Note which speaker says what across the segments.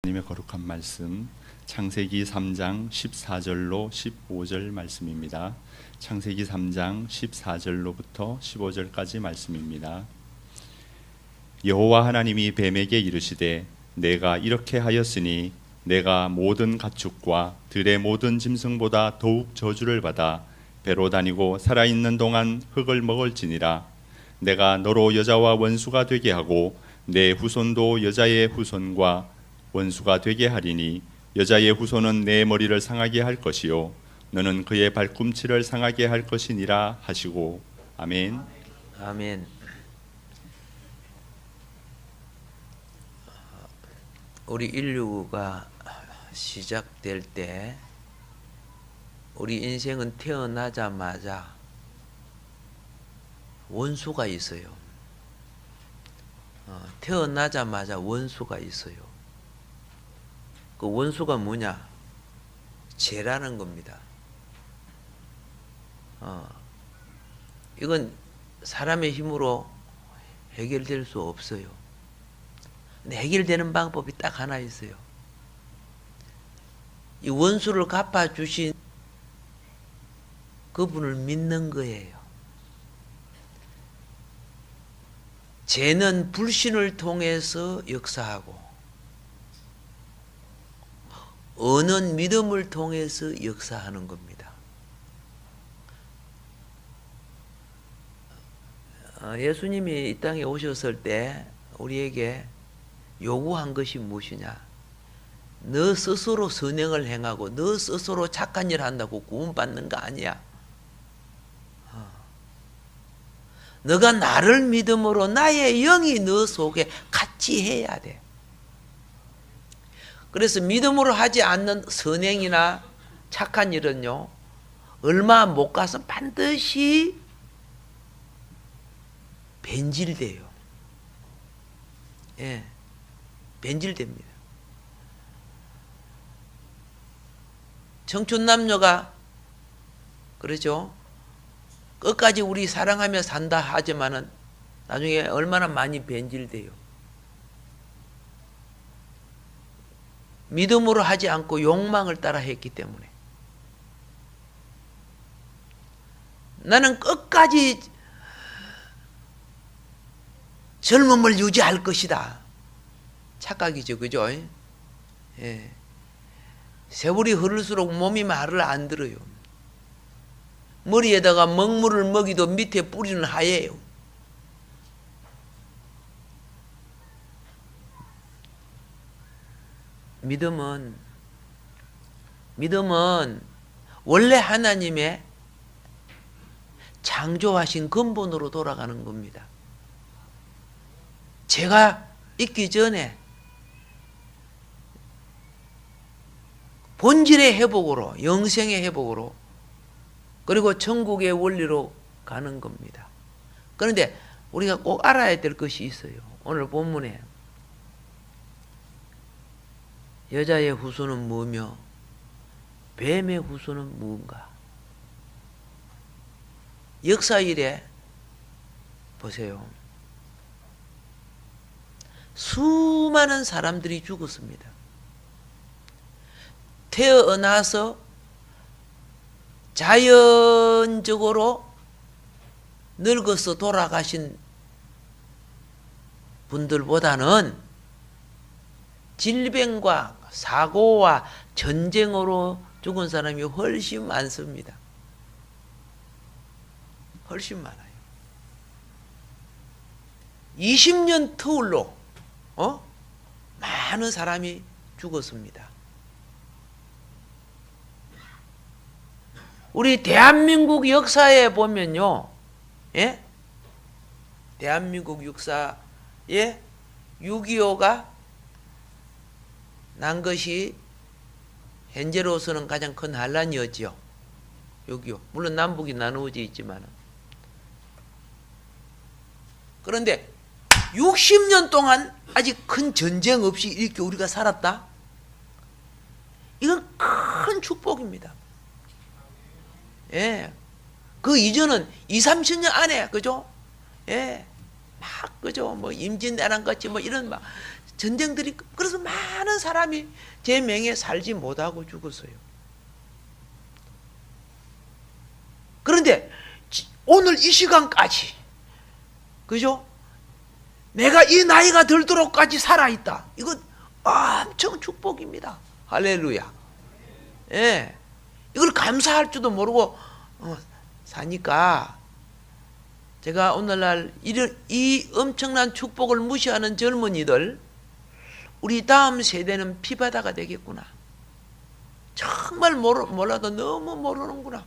Speaker 1: 하나님의 거룩한 말씀 창세기 3장 14절로 15절 말씀입니다. 창세기 3장 14절로부터 15절까지 말씀입니다. 여호와 하나님이 뱀에게 이르시되 내가 이렇게 하였으니 내가 모든 가축과 들의 모든 짐승보다 더욱 저주를 받아 배로 다니고 살아있는 동안 흙을 먹을지니라. 내가 너로 여자와 원수가 되게 하고 내 후손도 여자의 후손과 원수가 되게 하리니 여자의 후손은 내 머리를 상하게 할 것이요 너는 그의 발꿈치를 상하게 할 것이니라 하시고. 아멘.
Speaker 2: 아멘. 우리 인류가 시작될 때 우리 인생은 태어나자마자 원수가 있어요. 태어나자마자 원수가 있어요. 그 원수가 뭐냐? 죄라는 겁니다. 이건 사람의 힘으로 해결될 수 없어요. 근데 해결되는 방법이 딱 하나 있어요. 이 원수를 갚아주신 그분을 믿는 거예요. 죄는 불신을 통해서 역사하고 언은 믿음을 통해서 역사하는 겁니다. 예수님이 이 땅에 오셨을 때 우리에게 요구한 것이 무엇이냐? 너 스스로 선행을 행하고 너 스스로 착한 일 한다고 구원받는 거 아니야. 너가 나를 믿음으로 나의 영이 너 속에 같이 해야 돼. 그래서 믿음으로 하지 않는 선행이나 착한 일은요, 얼마 못 가서 반드시 변질돼요. 예, 변질됩니다. 청춘 남녀가 그러죠. 끝까지 우리 사랑하며 산다 하지만은 나중에 얼마나 많이 변질돼요. 믿음으로 하지 않고 욕망을 따라 했기 때문에. 나는 끝까지 젊음을 유지할 것이다. 착각이죠, 그죠? 예. 세월이 흐를수록 몸이 말을 안 들어요. 머리에다가 먹물을 먹이도 밑에 뿌리는 하얘요. 믿음은 원래 하나님의 창조하신 근본으로 돌아가는 겁니다. 죄가 있기 전에 본질의 회복으로, 영생의 회복으로, 그리고 천국의 원리로 가는 겁니다. 그런데 우리가 꼭 알아야 될 것이 있어요. 오늘 본문에 여자의 후손은 뭐며 뱀의 후손은 무엇인가? 역사 이래 보세요. 수많은 사람들이 죽었습니다. 태어나서 자연적으로 늙어서 돌아가신 분들보다는 질병과 사고와 전쟁으로 죽은 사람이 훨씬 많습니다. 훨씬 많아요. 20년 터울로 많은 사람이 죽었습니다. 우리 대한민국 역사에 보면요, 예? 대한민국 역사에 6.25가 난 것이 현재로서는 가장 큰 환란이었죠. 6.25. 물론 남북이 나누어져 있지만. 그런데 60년 동안 아직 큰 전쟁 없이 이렇게 우리가 살았다? 이건 큰 축복입니다. 예. 그 이전은 20-30년 안에, 그죠? 예. 막, 그죠? 뭐, 임진왜란 같이 뭐 이런 막 전쟁들이, 그래서 많은 사람이 제 명에 살지 못하고 죽었어요. 그런데 오늘 이 시간까지, 그죠? 내가 이 나이가 들도록까지 살아있다. 이건 엄청 축복입니다. 할렐루야. 예. 이걸 감사할 줄도 모르고 사니까, 제가 오늘날 이 엄청난 축복을 무시하는 젊은이들, 우리 다음 세대는 피바다가 되겠구나. 정말 몰라도 너무 모르는구나.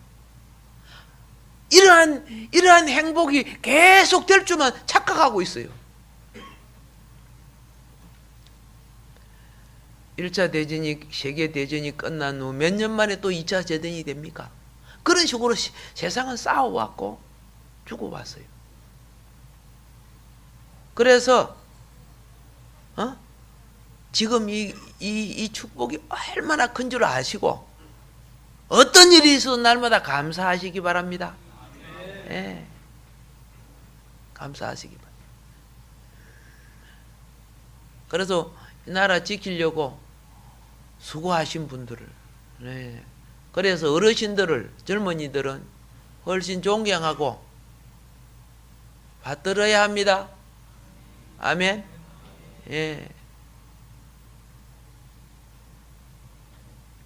Speaker 2: 이러한 행복이 계속 될 줄만 착각하고 있어요. 1차 대전이, 세계대전이 끝난 후 몇 년 만에 또 2차 대전이 됩니까? 그런 식으로 세상은 싸워왔고 죽어왔어요. 그래서 지금 이 축복이 얼마나 큰 줄 아시고, 어떤 일이 있어도 날마다 감사하시기 바랍니다. 예. 감사하시기 바랍니다. 그래서 이 나라 지키려고 수고하신 분들을, 네. 그래서 어르신들을, 젊은이들은 훨씬 존경하고 받들어야 합니다. 아멘. 예.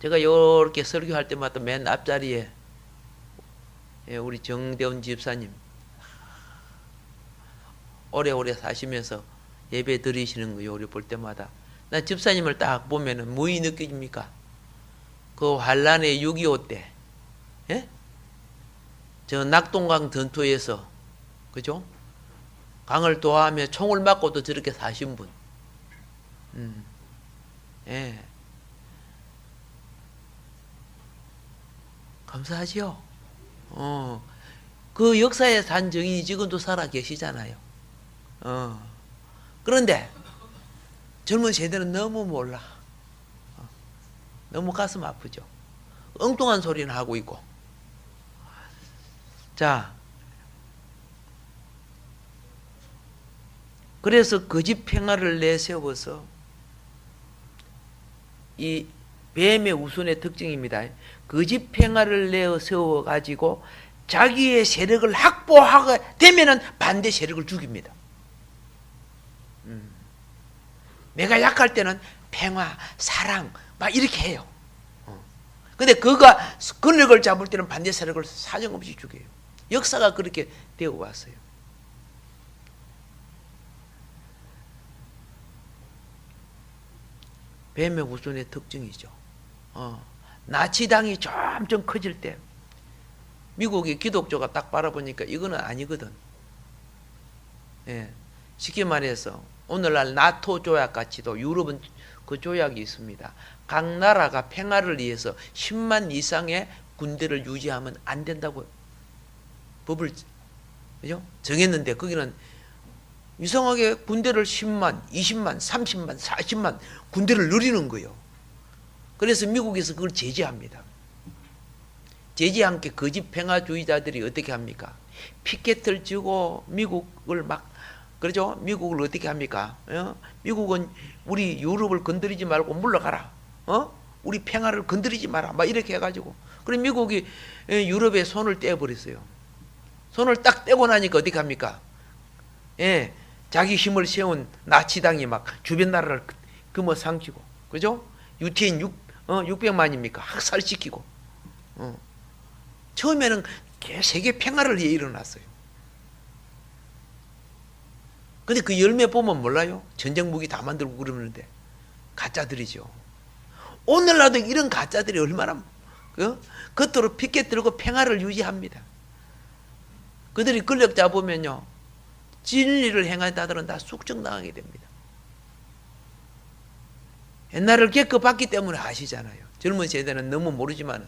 Speaker 2: 제가 이렇게 설교할 때마다 맨 앞자리에 우리 정대훈 집사님 오래오래 사시면서 예배 드리시는 거 요리 볼 때마다, 나 집사님을 딱 보면은 무엇이 느껴집니까? 그 환란의 6.25 때, 예? 저 낙동강 전투에서, 그죠? 강을 도하며 총을 맞고도 저렇게 사신 분. 예. 감사하지요? 그 역사에 산 증인이 지금도 살아 계시잖아요. 그런데 젊은 세대는 너무 몰라. 너무 가슴 아프죠. 엉뚱한 소리는 하고 있고. 자, 그래서 거짓 평화를 내세워서, 이 뱀의 우선의 특징입니다. 거짓 평화를 내세워 가지고 자기의 세력을 확보하게 되면은 반대 세력을 죽입니다. 내가 약할 때는 평화, 사랑 막 이렇게 해요. 근데 그가 권력을 잡을 때는 반대 세력을 사정없이 죽여요. 역사가 그렇게 되어 왔어요. 뱀의 우선의 특징이죠. 나치당이 점점 커질 때 미국의 기독교가 딱 바라보니까 이거는 아니거든. 예. 쉽게 말해서 오늘날 나토 조약 같이도 유럽은 그 조약이 있습니다. 각 나라가 평화를 위해서 10만 이상의 군대를 유지하면 안 된다고 법을, 그죠? 정했는데 거기는 이상하게 군대를 10만, 20만, 30만, 40만 군대를 늘리는 거예요. 그래서 미국에서 그걸 제재합니다. 제재한 게 거짓 평화주의자들이 어떻게 합니까? 피켓을 쥐고 미국을 막, 그러죠? 미국을 어떻게 합니까? 미국은 우리 유럽을 건드리지 말고 물러가라. 우리 평화를 건드리지 마라. 막 이렇게 해가지고. 그럼 미국이 유럽에 손을 떼어버렸어요. 손을 딱 떼고 나니까 어떻게 합니까? 예, 자기 힘을 세운 나치당이 막 주변 나라를 금어상치고, 그죠? 유태인 600만입니까? 학살시키고. 처음에는 세계 평화를 위해 일어났어요. 근데 그 열매 보면 몰라요? 전쟁 무기 다 만들고 그러는데 가짜들이죠. 오늘날도 이런 가짜들이 얼마나 겉으로 피켓 들고 평화를 유지합니다. 그들이 권력 잡으면요, 진리를 행한 자들은 다 숙청당하게 됩니다. 옛날을 겪어봤기 때문에 아시잖아요. 젊은 세대는 너무 모르지만.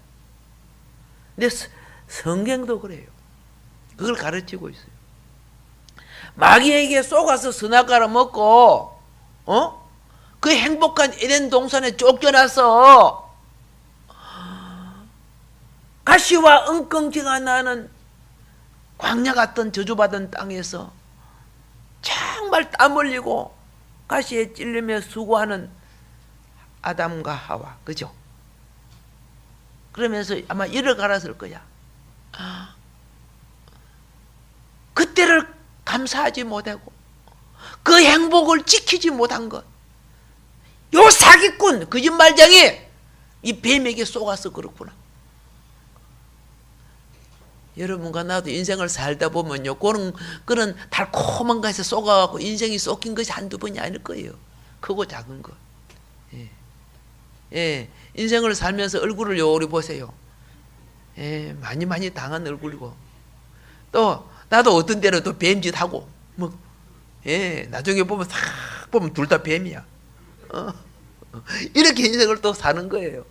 Speaker 2: 근데 성경도 그래요. 그걸 가르치고 있어요. 마귀에게 속아서 선악과를 먹고, 그 행복한 에덴 동산에 쫓겨나서 가시와 엉겅지가 나는 광야 같던 저주받은 땅에서 정말 땀 흘리고 가시에 찔리며 수고하는 아담과 하와, 그죠? 그러면서 아마 이를 갈았을 거야. 그때를 감사하지 못하고 그 행복을 지키지 못한 것, 요 사기꾼 거짓말쟁이 이 뱀에게 속아서 그렇구나. 여러분과 나도 인생을 살다 보면요, 그런 달콤한 것에 속아갖고 인생이 쏟긴 것이 한두 번이 아닐 거예요. 크고 작은 것. 예. 예. 인생을 살면서 얼굴을 요리 보세요. 예. 많이 당한 얼굴이고, 또 나도 어떤 때는 또 뱀짓하고, 뭐, 예. 나중에 보면 싹 보면 둘 다 뱀이야. 이렇게 인생을 또 사는 거예요.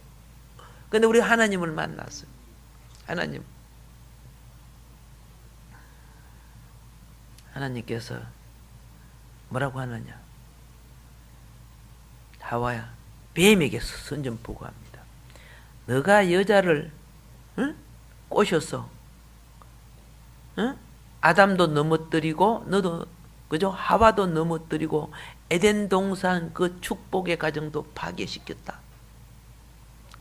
Speaker 2: 근데 우리 하나님을 만났어요. 하나님께서 뭐라고 하느냐? 하와야, 뱀에게 선전 보고합니다. 너가 여자를 꼬셔서 아담도 넘어뜨리고 너도, 그죠? 하와도 넘어뜨리고 에덴 동산 그 축복의 가정도 파괴시켰다.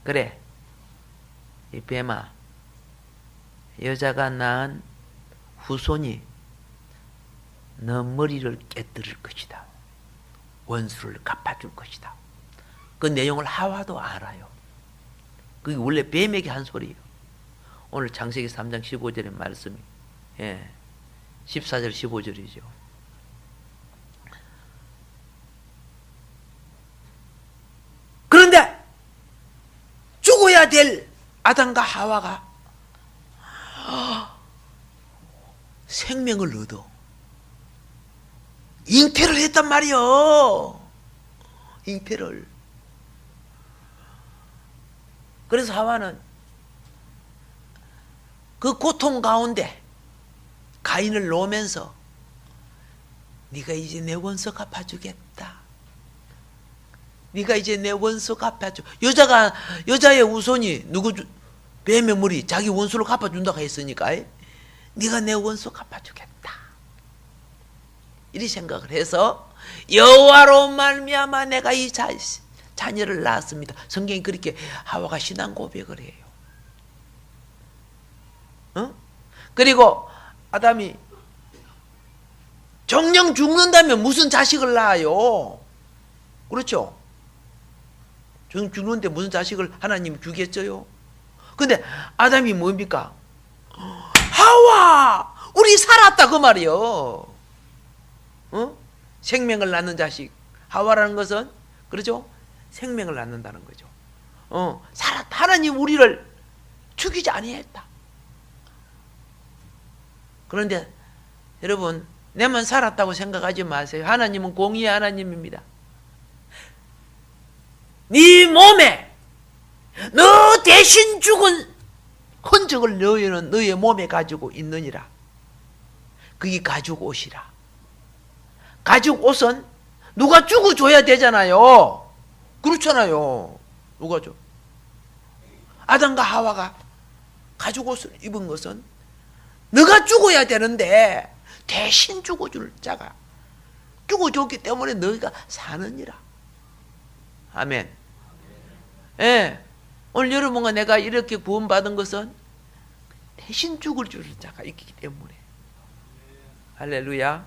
Speaker 2: 그래, 이 뱀아, 여자가 낳은 후손이 너 머리를 깨뜨릴 것이다. 원수를 갚아줄 것이다. 그 내용을 하와도 알아요. 그게 원래 뱀에게 한 소리예요. 오늘 창세기 3장 15절의 말씀이, 예, 14절 15절이죠. 그런데 죽어야 될 아담과 하와가 생명을 얻어 잉태를 했단 말이요. 잉태를. 그래서 하와는 그 고통 가운데 가인을 놓으면서 네가 이제 내 원수 갚아주겠다. 네가 이제 내 원수 갚아줘. 여자의 우선이 뱀의 머리 자기 원수를 갚아준다고 했으니까 네가 내 원수 갚아주겠다. 이리 생각을 해서 여호와로 말미암아 내가 이 자녀를 낳았습니다. 성경이 그렇게 하와가 신앙 고백을 해요. 그리고 아담이 정령 죽는다면 무슨 자식을 낳아요? 그렇죠? 죽는데 무슨 자식을 하나님이 주겠어요? 근데 아담이 뭡니까? 하와! 우리 살았다 그 말이요. 생명을 낳는 자식. 하와라는 것은, 그렇죠? 생명을 낳는다는 거죠. 살았다. 하나님 우리를 죽이지 아니했다. 그런데 여러분, 내만 살았다고 생각하지 마세요. 하나님은 공의의 하나님입니다. 네 몸에 너 대신 죽은 흔적을 너희는 너의 몸에 가지고 있느니라. 그게 가죽 옷이라. 가죽 옷은 누가 주고 줘야 되잖아요. 그렇잖아요. 누가 줘? 아담과 하와가 가죽 옷을 입은 것은 너가 죽어야 되는데 대신 죽어줄 자가 죽어줬기 때문에 너희가 사느니라. 아멘. 예. 오늘 여러분과 내가 이렇게 구원받은 것은 대신 죽을 줄 자가 있기 때문에. 할렐루야.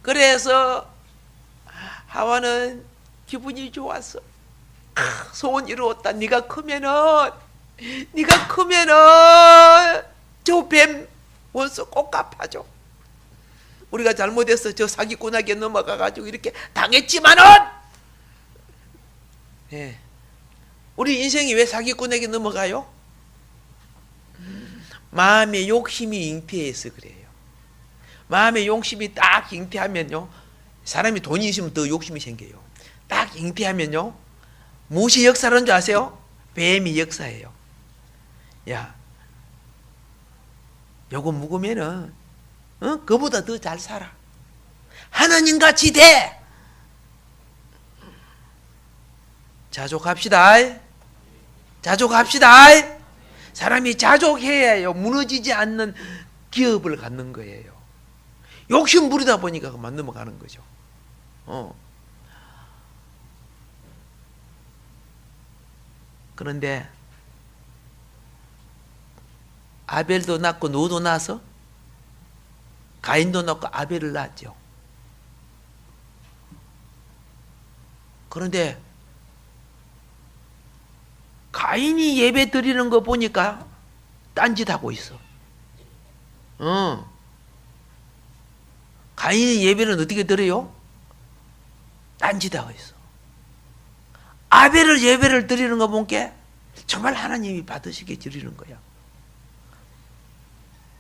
Speaker 2: 그래서 하와는 기분이 좋았어. 소원 이루었다. 네가 크면은 저 뱀 원수 꼭 갚아줘. 우리가 잘못해서 저 사기꾼에게 넘어가가지고 이렇게 당했지만은, 예, 우리 인생이 왜 사기꾼에게 넘어가요? 마음의 욕심이 잉태해서 그래요. 마음의 욕심이 딱 잉태하면요, 사람이 돈이 있으면 더 욕심이 생겨요. 딱 잉태하면요, 무엇이 역사라는 줄 아세요? 뱀이 역사예요. 야, 요거 묵으면은 그보다 더 잘 살아. 하나님같이 돼. 자족합시다. 사람이 자족해야 해요. 무너지지 않는 기업을 갖는 거예요. 욕심 부리다 보니까 그만 넘어가는 거죠. 그런데 아벨도 낳고 노도 낳아서 가인도 낳고 아벨을 낳았죠. 그런데 가인이 예배 드리는 거 보니까 딴짓하고 있어. 가인이 예배는 어떻게 드려요? 딴짓하고 있어. 아벨을 예배를 드리는 거 보니까 정말 하나님이 받으시게 드리는 거야.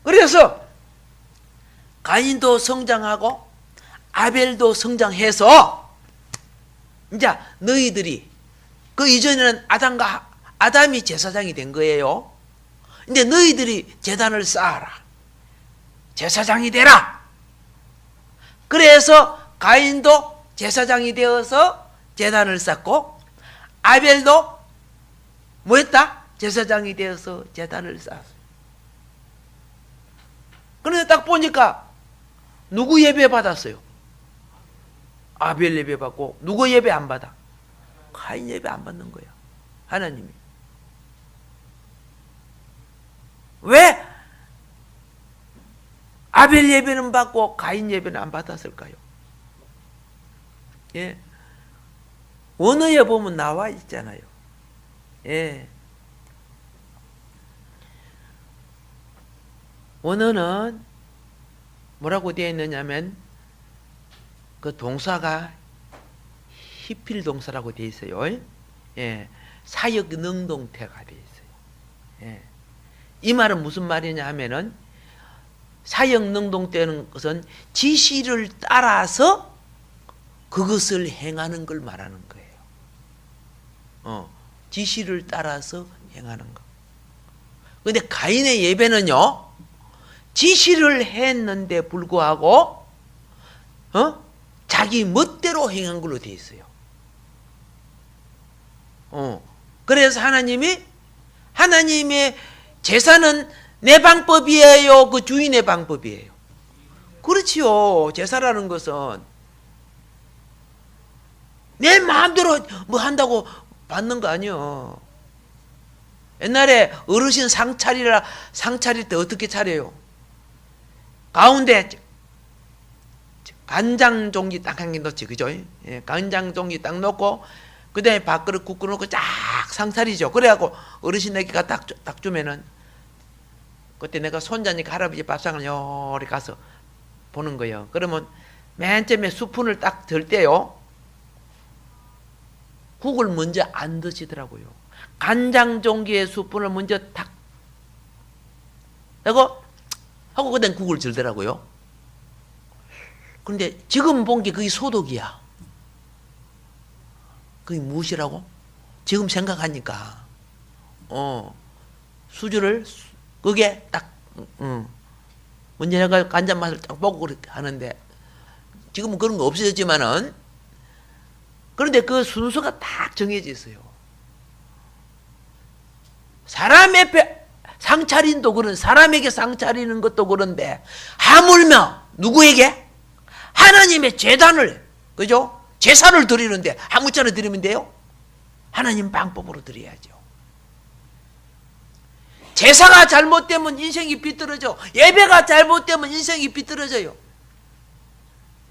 Speaker 2: 그래서 가인도 성장하고 아벨도 성장해서 이제 너희들이 그 이전에는 아담이 제사장이 된 거예요. 근데 너희들이 제단을 쌓아라. 제사장이 되라. 그래서 가인도 제사장이 되어서 제단을 쌓고 아벨도 뭐 했다? 제사장이 되어서 제단을 쌓았어요. 그런데 딱 보니까 누구 예배 받았어요? 아벨 예배 받고 누구 예배 안 받아? 가인 예배 안 받는 거야. 하나님이. 왜 아벨 예배는 받고 가인 예배는 안 받았을까요? 예. 원어에 보면 나와 있잖아요. 예. 원어는 뭐라고 되어 있느냐면 그 동사가 히필 동사라고 되어 있어요. 예. 사역 능동태가 되어 있어요. 예. 이 말은 무슨 말이냐 하면은 사역 능동태는 것은 지시를 따라서 그것을 행하는 걸 말하는 거예요. 지시를 따라서 행하는 거. 근데 가인의 예배는요, 지시를 했는데 불구하고, 자기 멋대로 행한 걸로 되어 있어요. 그래서 하나님의 제사는 내 방법이에요? 그 주인의 방법이에요? 그렇지요. 제사라는 것은 내 마음대로 뭐 한다고 받는 거 아니요. 옛날에 어르신 상 차릴 때 어떻게 차려요? 가운데 간장 종이 딱 한 개 넣지, 그죠? 예, 간장 종이 딱 넣고 그 다음에 밥그릇 국고 넣고 쫙 상 차리죠. 그래갖고 어르신에게 딱 주면은 그때 내가 손자니까 할아버지 밥상을 요리 가서 보는 거예요. 그러면 맨 처음에 스푼을 딱 들 때요, 국을 먼저 안 드시더라고요. 간장 종기에 스푼을 먼저 탁 하고 그다음 국을 들더라고요. 그런데 지금 본 게 그게 소독이야. 그게 무엇이라고? 지금 생각하니까 수주를 그게 딱 먼저 내가 간장 맛을 딱 보고 그렇게 하는데 지금은 그런 거 없어졌지만은, 그런데 그 순서가 딱 정해져 있어요. 사람 앞에 상 차린도 그런, 사람에게 상 차리는 것도 그런데 하물며 누구에게? 하나님의 제단을, 그죠? 제사를 드리는데 아무짝나 드리면 돼요? 하나님 방법으로 드려야죠. 제사가 잘못되면 인생이 비뚤어져. 예배가 잘못되면 인생이 비뚤어져요.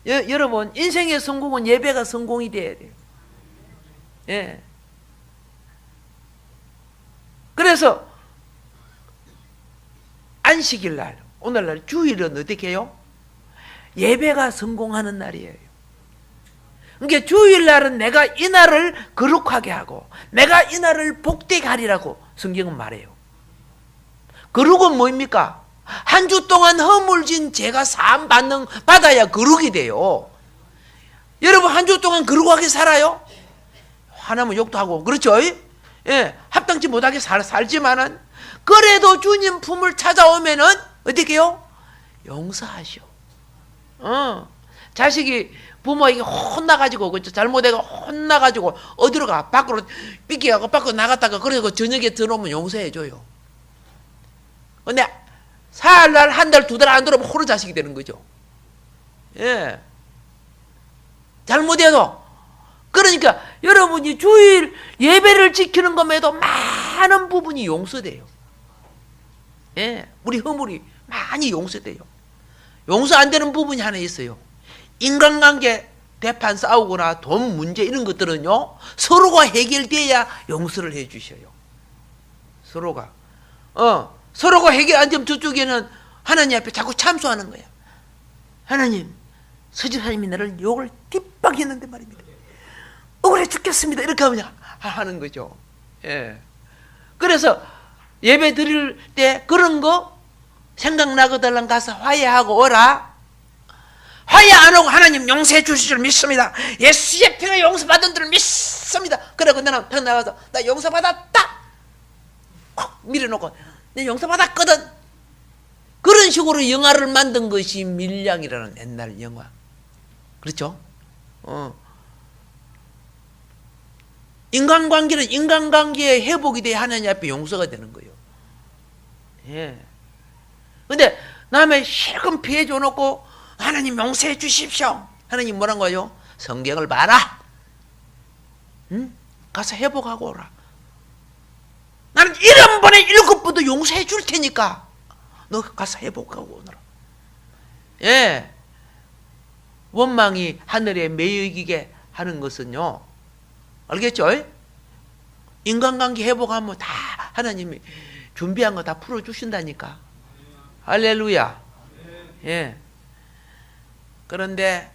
Speaker 2: 여러분, 인생의 성공은 예배가 성공이 돼야 돼요. 예. 그래서 안식일 날, 오늘날 주일은 어떻게 해요? 예배가 성공하는 날이에요. 그러니까 주일날은 내가 이 날을 거룩하게 하고 내가 이 날을 복되게 하리라고 성경은 말해요. 거룩은 뭐입니까? 한 주 동안 허물진 죄가 사함 받아야 거룩이 돼요. 여러분, 한 주 동안 거룩하게 살아요? 화나면 욕도 하고, 그렇죠? 예, 합당치 못하게 살지만은 그래도 주님 품을 찾아오면은 어떻게 해요? 용서하시오. 자식이 부모에게 혼나가지고, 그렇죠? 잘못해가 혼나가지고 어디로 가? 밖으로 삐끼가고 밖으로 나갔다가 그래서 저녁에 들어오면 용서해줘요. 근데 사흘날, 한 달, 두 달 안 들어오면 호로 자식이 되는 거죠. 예. 잘못해도. 그러니까 여러분이 주일 예배를 지키는 것에도 많은 부분이 용서돼요. 예. 우리 허물이 많이 용서돼요. 용서 안 되는 부분이 하나 있어요. 인간관계 대판 싸우거나 돈 문제 이런 것들은요, 서로가 해결돼야 용서를 해 주셔요. 서로가 해결 안 되면 저쪽에는 하나님 앞에 자꾸 참소하는 거야. 하나님, 서집사님이 나를 욕을 뒷박했는데 말입니다. 억울해 죽겠습니다. 이렇게 하는 거죠. 예. 그래서 예배 드릴 때 그런 거 생각나거든 가서 화해하고 오라. 화해 안 하고 하나님 용서해 주실 줄 믿습니다. 예수의 피로 용서받은 줄 믿습니다. 그러고 나는 벽 나가서 나 용서받았다. 콕 밀어놓고 내 용서받았거든. 그런 식으로 영화를 만든 것이 밀양이라는 옛날 영화. 그렇죠? 인간관계는 인간관계의 회복이 돼야 하나님 앞에 용서가 되는 거예요. 예. 근데 남의 실컷 피해 줘놓고 하나님 용서해 주십시오. 하나님 뭐란 거예요? 성경을 봐라. 응? 가서 회복하고 오라. 나는 1번에 7번도 용서해 줄 테니까 너 가서 회복하고 오너라. 예. 원망이 하늘에 매이게 하는 것은요, 알겠죠? 인간관계 회복하면 다 하나님이 준비한 거 다 풀어주신다니까. 할렐루야. 예. 그런데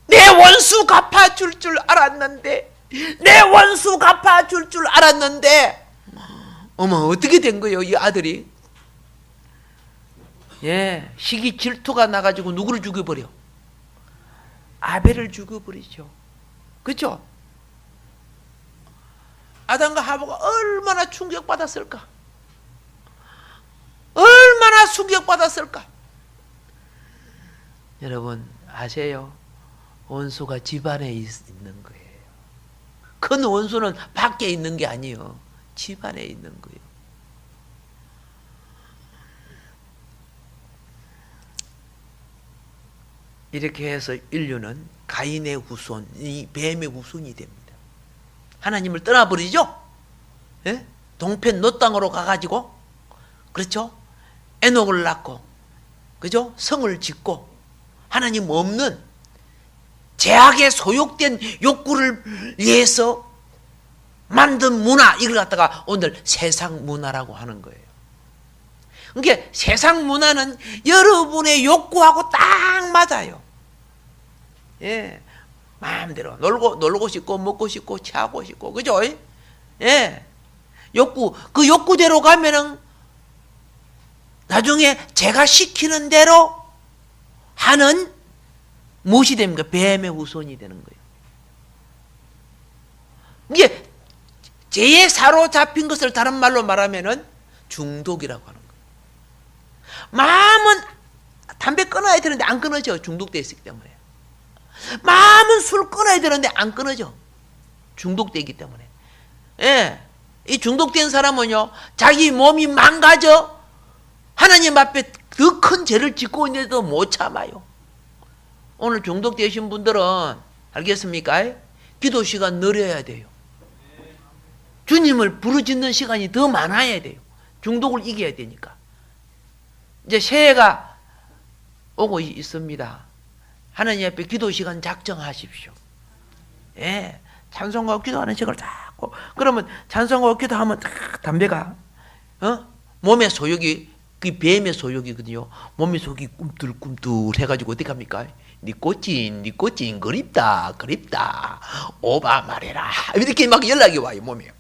Speaker 2: 내 원수 갚아줄 줄 알았는데, 내 원수 갚아줄 줄 알았는데, 어머 어떻게 된 거예요 이 아들이? 예, 시기 질투가 나가지고 누구를 죽여버려? 아벨을 죽여버리죠. 그렇죠? 아담과 하와가 얼마나 충격받았을까? 얼마나 충격받았을까? 여러분 아세요? 원수가 집안에 있는 거예요. 큰 원수는 밖에 있는 게 아니에요. 집안에 있는 거예요. 이렇게 해서 인류는 가인의 후손이 뱀의 후손이 됩니다. 하나님을 떠나버리죠? 예? 동편 노 땅으로 가가지고, 그렇죠? 에녹을 낳고, 그죠? 성을 짓고, 하나님 없는 죄악에 소욕된 욕구를 위해서 만든 문화, 이걸 갖다가 오늘 세상 문화라고 하는 거예요. 그러니까 세상 문화는 여러분의 욕구하고 딱 맞아요. 예, 마음대로 놀고 싶고 먹고 싶고 취하고 싶고, 그죠? 예, 그 욕구대로 가면은 나중에 제가 시키는 대로 하는 무엇이 됩니까? 뱀의 후손이 되는 거예요. 이게 죄에 사로잡힌 것을 다른 말로 말하면은 중독이라고 하는 거예요. 마음은 담배 끊어야 되는데 안 끊어져. 중독되어 있기 때문에. 마음은 술 끊어야 되는데 안 끊어져. 중독되기 때문에. 예. 이 중독된 사람은요, 자기 몸이 망가져 하나님 앞에 더 큰 죄를 짓고 있는데도 못 참아요. 오늘 중독되신 분들은 알겠습니까? 기도 시간 늘려야 돼요. 주님을 부르짖는 시간이 더 많아야 돼요. 중독을 이겨야 되니까. 이제 새해가 오고 있습니다. 하나님 앞에 기도 시간 작정하십시오. 예, 찬송하고 기도하는 시간을 자꾸. 그러면 찬송하고 기도하면 담배가 몸의 소욕이, 그 뱀의 소욕이거든요. 몸의 속이 꿈틀꿈틀 해가지고 어떻게 합니까? 니꼬찐 그립다 오바 말해라, 이렇게 막 연락이 와요 몸에.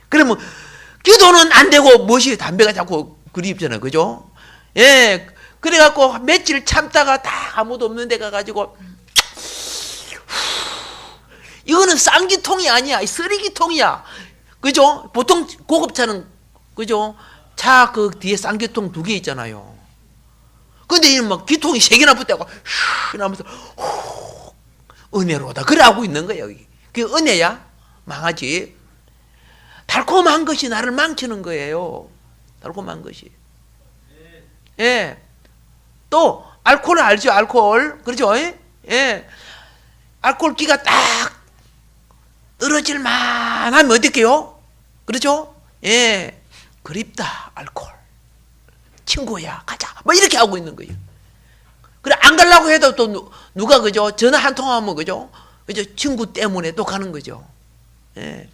Speaker 2: 그러면 기도는 안 되고 무엇이 담배가 자꾸 그립잖아요, 그죠? 예, 그래갖고 며칠 참다가 다 아무도 없는 데 가가지고, 이거는 쌍기통이 아니야, 쓰레기통이야, 그죠? 보통 고급차는, 그죠? 차 그 뒤에 쌍기통 2개 있잖아요. 근데 이는 막 기통이 3개나 붙다고 슉 하면서 은혜로다 그래 하고 있는 거예요. 그게 은혜야? 망하지. 달콤한 것이 나를 망치는 거예요. 달콤한 것이. 예. 또 알코올 알죠? 알코올. 그렇죠? 예. 알코올 기가 딱 떨어질 만하면 어떨게요? 그렇죠? 예. 그립다, 알코올. 친구야, 가자. 뭐 이렇게 하고 있는 거예요. 그래, 안 가려고 해도 또 누가, 그죠? 전화 한 통하면, 그죠? 그죠? 친구 때문에 또 가는 거죠. 예.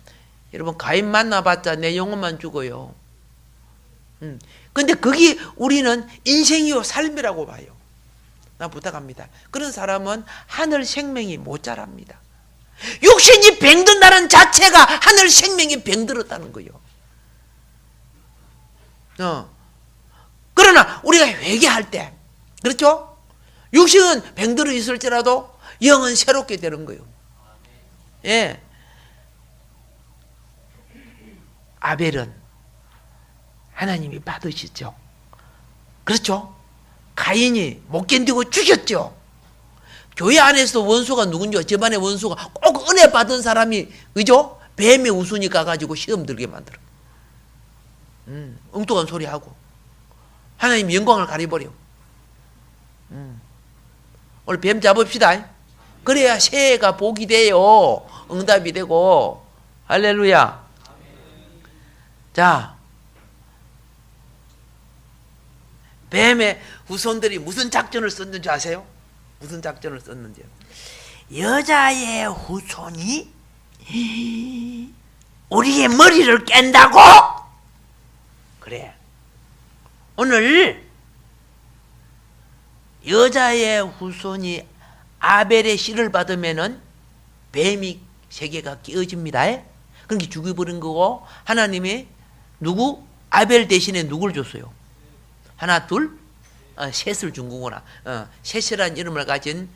Speaker 2: 여러분, 가인 만나봤자 내 영혼만 죽어요. 근데 그게 우리는 인생이요, 삶이라고 봐요. 나 부탁합니다. 그런 사람은 하늘 생명이 못 자랍니다. 육신이 병든다는 자체가 하늘 생명이 병들었다는 거예요. 그러나 우리가 회개할 때, 그렇죠? 육신은 병들어 있을지라도 영은 새롭게 되는 거예요. 예. 아벨은 하나님이 받으시죠. 그렇죠? 가인이 못 견디고 죽였죠. 교회 안에서 원수가 누군지, 집안의 원수가 꼭 은혜 받은 사람이, 그죠? 뱀의 우순이 가가지고 시험 들게 만들어. 엉뚱한 소리 하고 하나님 영광을 가려버려. 오늘 뱀 잡읍시다. 그래야 새해가 복이 돼요. 응답이 되고. 할렐루야. 자, 뱀의 후손들이 무슨 작전을 썼는지 아세요? 무슨 작전을 썼는지요? 여자의 후손이 우리의 머리를 깬다고? 그래. 오늘 여자의 후손이 아벨의 씨를 받으면은 뱀이 세계가 깨어집니다. 그렇게 죽여버린 거고, 하나님이 누구? 아벨 대신에 누굴 줬어요? 하나, 둘? 셋을 준 거구나. 셋이라는 이름을 가진,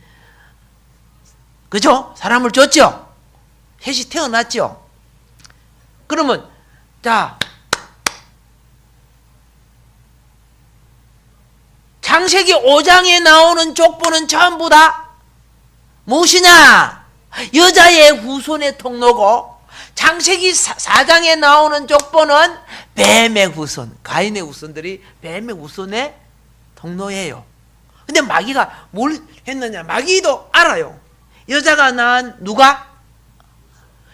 Speaker 2: 그죠? 사람을 줬죠? 셋이 태어났죠? 그러면, 자, 창세기 5장에 나오는 족보는 전부 다 무엇이냐? 여자의 후손의 통로고, 창세기 4장에 나오는 족보는 뱀의 후손, 가인의 후손들이 뱀의 후손의 통로예요. 근데 마귀가 뭘 했느냐? 마귀도 알아요. 여자가 낳은 누가?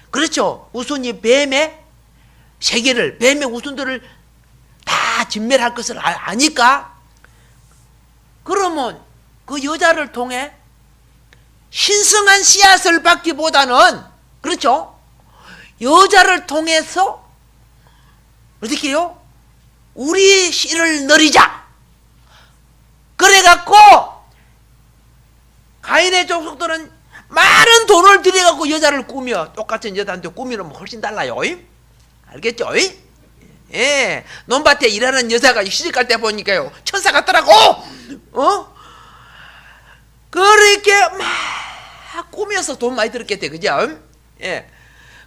Speaker 2: 그렇죠. 후손이 뱀의 세계를, 뱀의 후손들을 다 진멸할 것을 아니까, 그러면 그 여자를 통해 신성한 씨앗을 받기보다는, 그렇죠? 여자를 통해서 어떻게 해요? 우리 씨를 늘리자. 그래갖고 가인의 족속들은 많은 돈을 들여갖고 여자를 꾸며, 똑같은 여자한테 꾸미면 훨씬 달라요. 알겠죠? 예, 논밭에 일하는 여자가 시집갈 때 보니까요, 천사 같더라고. 그렇게 막 꾸며서 돈 많이 들었겠대, 그죠? 예.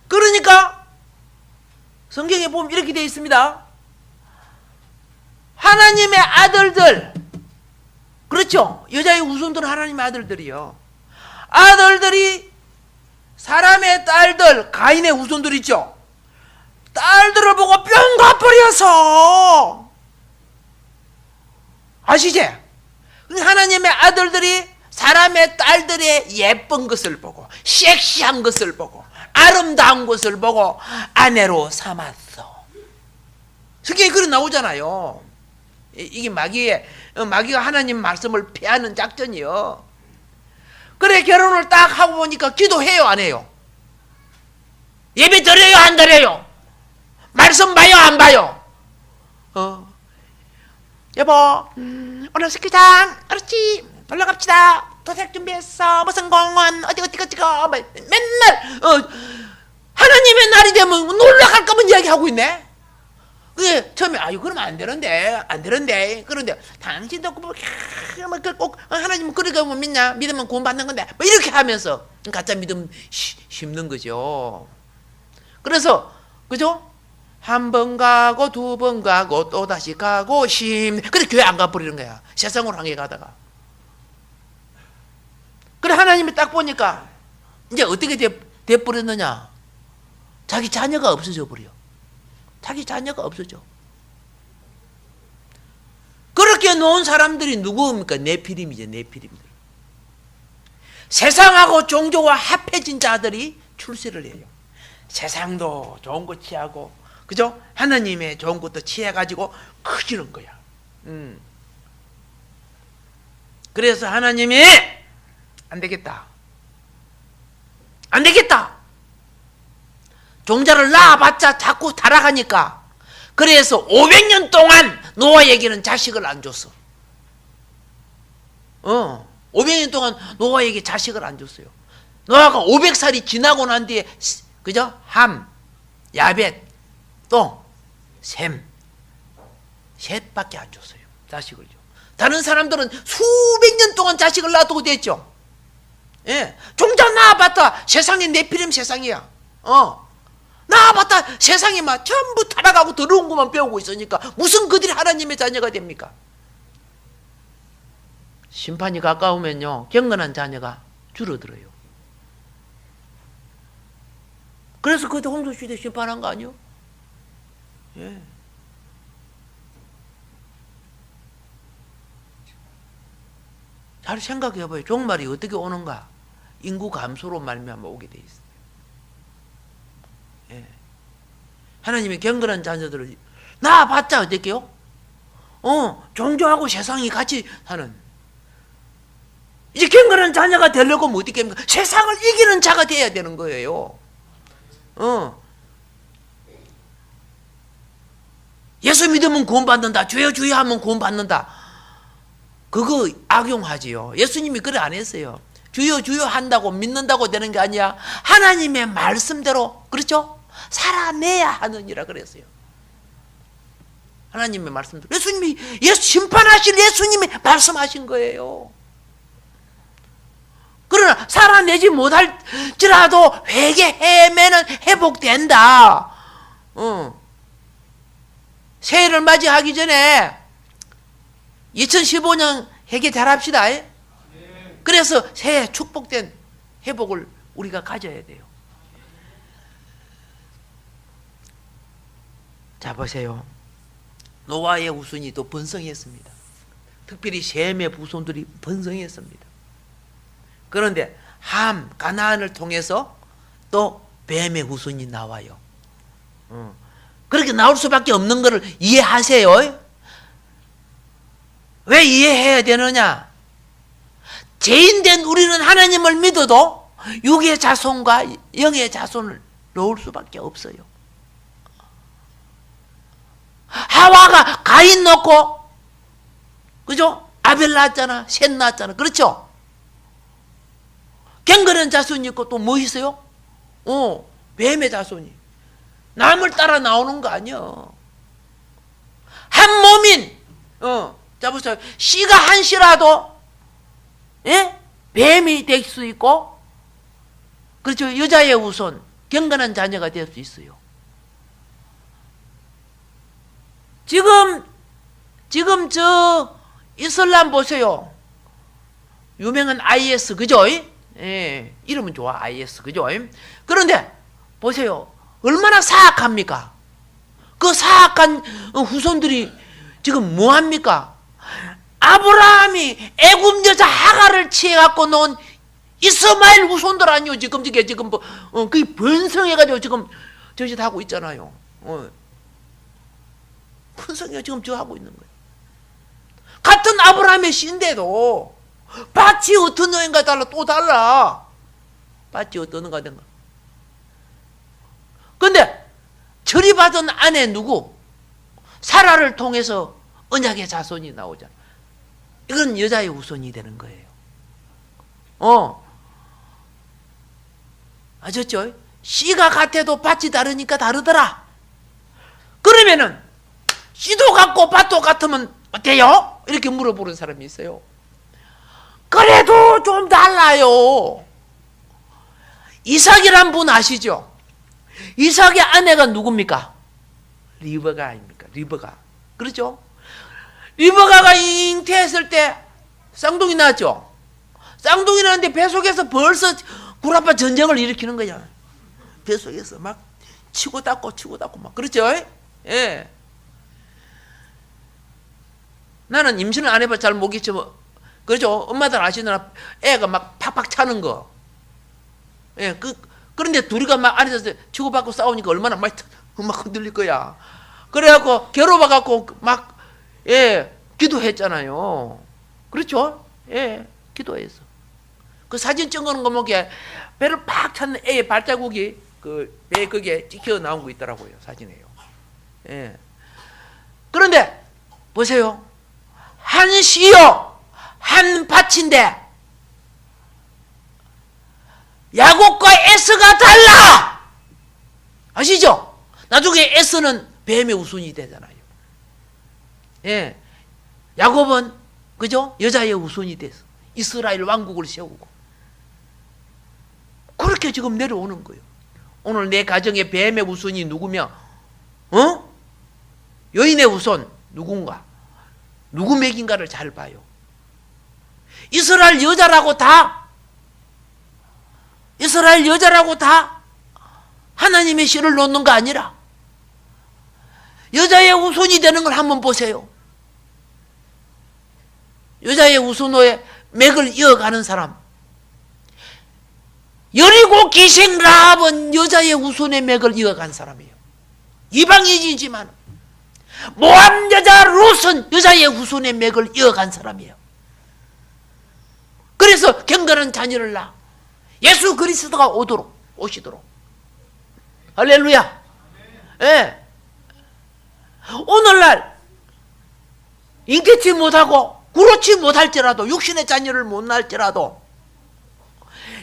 Speaker 2: 그러니까 성경에 보면 이렇게 되어 있습니다. 하나님의 아들들, 그렇죠? 여자의 후손들은 하나님의 아들들이요. 아들들이 사람의 딸들, 가인의 후손들 있죠? 딸들을 보고 뿅 가버려서, 아시지? 하나님의 아들들이 사람의 딸들의 예쁜 것을 보고, 섹시한 것을 보고, 아름다운 것을 보고 아내로 삼았어. 성경에 그런 나오잖아요. 이게 마귀가 하나님 말씀을 피하는 작전이요. 그래, 결혼을 딱 하고 보니까 기도해요, 안 해요? 예배 드려요, 안 드려요? 말씀 봐요, 안 봐요? 여보, 오늘 스키장, 그렇지, 놀러 갑시다. 도색 준비했어. 무슨 공원, 어디 맨날 하나님의 날이 되면 놀러 갈 거면 이야기하고 있네. 그게 처음에 아유 그러면 안 되는데 그런데 당신도 꼭 하나님 그렇게 하면 믿냐? 믿으면 구원받는 건데 뭐 이렇게 하면서 가짜 믿음 심는 거죠. 그래서 그죠? 한 번 가고 두 번 가고 또 다시 가고 그래 교회 안 가버리는 거야. 세상으로 향해 가다가. 그래 하나님이 딱 보니까 이제 어떻게 돼버렸느냐? 자기 자녀가 없어져 버려. 자기 자녀가 없어져. 그렇게 놓은 사람들이 누구입니까? 네피림이죠. 네피림들. 세상하고 종교와 합해진 자들이 출세를 해요. 세상도 좋은 거 취하고, 그죠? 하나님의 좋은 것도 취해가지고 커지는 거야. 그래서 하나님이 안 되겠다. 안 되겠다. 종자를 낳아봤자 자꾸 타락하니까. 그래서 500년 동안 노아에게는 자식을 안 줬어. 500년 동안 노아에게 자식을 안 줬어요. 노아가 500살이 지나고 난 뒤에, 그죠? 함, 야벳, 또 셈, 셋밖에 안 줬어요. 자식을 줘. 다른 사람들은 수백 년 동안 자식을 낳아두고 됐죠. 예, 종자 낳아봤다 세상에 네피림 세상이야. 낳아봤다 세상에 막 전부 타락하고 더러운 것만 배우고 있으니까 무슨 그들이 하나님의 자녀가 됩니까? 심판이 가까우면요, 경건한 자녀가 줄어들어요. 그래서 그때 홍수시대 심판한 거 아니요? 예. 잘 생각해봐요. 종말이 어떻게 오는가? 인구 감소로 말미암아 오게 돼 있어요. 예. 하나님이 경건한 자녀들을 낳아봤자 어떻게요? 종교하고 세상이 같이 사는. 이제 경건한 자녀가 되려고 하면 어떻게 합니까? 세상을 이기는 자가 돼야 되는 거예요. 예수 믿으면 구원받는다. 주여 주여 하면 구원받는다. 그거 악용하지요. 예수님이 그래 안 했어요. 주여 주여 한다고 믿는다고 되는 게 아니야. 하나님의 말씀대로, 그렇죠? 살아내야 하느니라 그랬어요. 하나님의 말씀대로. 예수님이 심판하실 예수님이 말씀하신 거예요. 그러나 살아내지 못할지라도 회개하면은 회복된다. 새해를 맞이하기 전에 2015년 회개 잘합시다. 그래서 새해 축복된 회복을 우리가 가져야 돼요. 자, 보세요. 노아의 후손이 또 번성했습니다. 특별히 셈의 후손들이 번성했습니다. 그런데 함, 가나안을 통해서 또 뱀의 후손이 나와요. 그렇게 나올 수밖에 없는 것을 이해하세요. 왜 이해해야 되느냐? 죄인된 우리는 하나님을 믿어도 육의 자손과 영의 자손을 놓을 수밖에 없어요. 하와가 가인 놓고, 그죠? 아벨 낳았잖아. 셋 낳았잖아. 그렇죠? 경건한 자손이 있고 또 뭐 있어요? 뱀의 자손이. 남을 따라 나오는 거 아니야. 한 몸인, 자 보세요. 씨가 한 씨라도, 예? 뱀이 될 수 있고, 그렇죠. 여자의 후손, 경건한 자녀가 될 수 있어요. 지금 저 이슬람 보세요. 유명한 IS, 그죠? 예, 이름은 좋아, IS, 그죠? 그런데 보세요. 얼마나 사악합니까? 그 사악한 후손들이 지금 뭐 합니까? 아브라함이 애굽 여자 하가를 취해갖고 놓은 이스마엘 후손들 아니요? 지금 그 번성해가지고 지금 저짓 하고 있잖아요. 번성해 지금 저 하고 있는 거예요. 같은 아브라함의 씨인데도 밭이 어떤 여인가 달라, 또 달라. 밭이 어떤가 된가. 근데 처리받은 아내 누구? 사라를 통해서 언약의 자손이 나오잖아. 이건 여자의 후손이 되는 거예요. 아셨죠? 씨가 같아도 밭이 다르니까 다르더라. 그러면은 씨도 같고 밭도 같으면 어때요? 이렇게 물어보는 사람이 있어요. 그래도 좀 달라요. 이삭이란 분 아시죠? 이삭의 아내가 누굽니까? 리브가 아닙니까? 리브가. 그렇죠? 리브가가 잉태했을 때 쌍둥이 낳았죠? 쌍둥이 낳았는데 뱃속에서 벌써 구라파 전쟁을 일으키는 거야. 뱃속에서 막 치고 닦고 막. 그렇죠? 예. 나는 임신을 안 해봐 잘 모르겠지만, 그렇죠? 엄마들 아시느라 애가 막 팍팍 차는 거. 예, 그런데 둘이가 막 안에서 치고받고 싸우니까 얼마나 막 흔들릴 거야. 그래갖고 괴로워갖고 막, 예, 기도했잖아요. 그렇죠? 예, 기도했어. 그 사진 찍어놓은 거 보게 배를 팍 찼는 애의 발자국이 그 배 거기에 찍혀 나온 거 있더라고요. 사진에요. 예. 그런데 보세요. 한 시요, 한 밭인데 야곱과 에서가 달라. 아시죠? 나중에 에서는 뱀의 우순이 되잖아요. 예. 야곱은 그죠? 여자의 우순이 돼서 이스라엘 왕국을 세우고 그렇게 지금 내려오는 거예요. 오늘 내 가정에 뱀의 우순이 누구며, 여인의 우선 누군가, 누구 맥인가를 잘 봐요. 이스라엘 여자라고 다 하나님의 씨를 놓는 거 아니라 여자의 우선이 되는 걸 한번 보세요. 여자의 우선호의 맥을 이어가는 사람. 여리고 기생 라합은 여자의 우선의 맥을 이어간 사람이에요. 이방인이지만 모함 여자 롯은 여자의 후손의 맥을 이어간 사람이에요. 그래서 경건한 자녀를 낳아 예수 그리스도가 오시도록. 할렐루야. 예. 오늘날 인격치 못하고 그렇지 못할지라도 육신의 자녀를 못 낳을지라도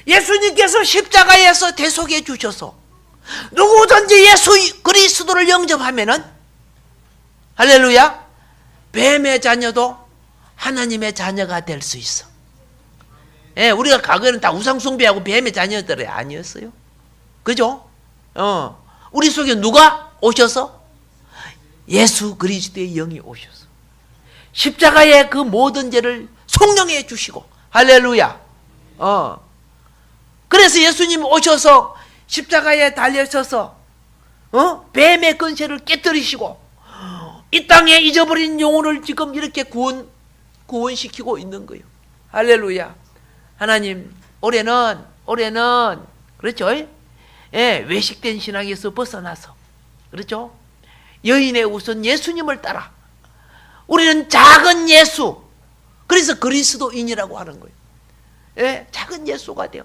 Speaker 2: 예수님께서 십자가에서 대속해 주셔서 누구든지 예수 그리스도를 영접하면은 할렐루야, 뱀의 자녀도 하나님의 자녀가 될 수 있어. 예, 우리가 과거에는 다 우상숭배하고 뱀의 자녀들이 아니었어요. 그죠? 우리 속에 누가 오셔서? 예수 그리스도의 영이 오셔서 십자가의 그 모든 죄를 속량해 주시고, 할렐루야. 그래서 예수님 오셔서 십자가에 달려셔서 뱀의 근세를 깨뜨리시고 이 땅에 잊어버린 영혼을 지금 이렇게 구원시키고 있는 거예요. 할렐루야. 하나님, 올해는 그렇죠? 예, 외식된 신앙에서 벗어나서, 그렇죠? 여인의 우선 예수님을 따라 우리는 작은 예수, 그래서 그리스도인이라고 하는 거예요. 예, 작은 예수가 되어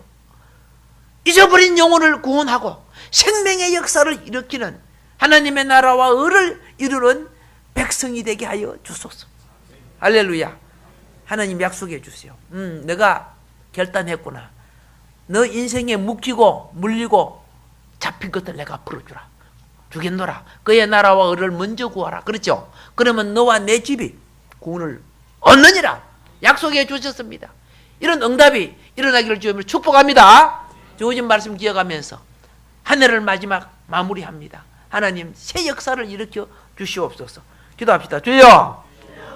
Speaker 2: 잊어버린 영혼을 구원하고 생명의 역사를 일으키는 하나님의 나라와 의를 이루는 백성이 되게 하여 주소서. 할렐루야. 하나님 약속해 주세요. 내가 결단했구나. 너 인생에 묶이고 물리고 잡힌 것들 내가 풀어주라. 주겠노라. 그의 나라와 의를 먼저 구하라. 그렇죠? 그러면 너와 내 집이 구원을 얻느니라. 약속해 주셨습니다. 이런 응답이 일어나기를 주님을 축복합니다. 주어진 말씀 기억하면서 한 해를 마지막 마무리합니다. 하나님 새 역사를 일으켜 주시옵소서. 기도합시다. 주여,